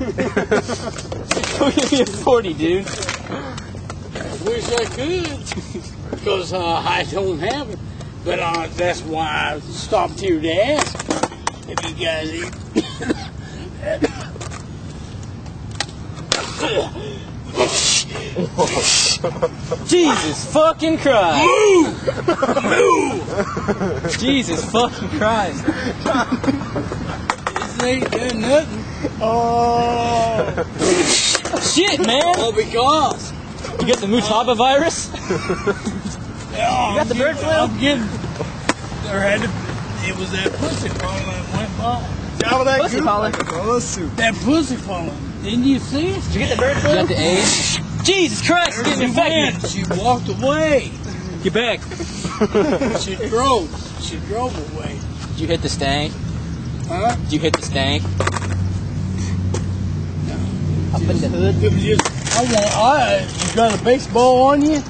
Give me a 40, dude. Wish I could, because I don't have it. But that's why I stopped here to ask if you guys eat. Jesus fucking Christ! Move! Jesus fucking Christ! This ain't done nothing. Oh! Shit, man! Well, because You got the Mutaba virus? you got the bird flu? I'm getting. It was that pussy pollen that went by. Job of that Pussy goop. pollen. Oh, soup. That pussy pollen. Didn't you see it? Did you get the bird flu? You got the AIDS? Jesus Christ, it's getting infected! She walked away. Get back. She drove. She drove away. Did you hit the stank? Huh? Did you hit the stank? Up in the hood? It was just, you got a baseball on you?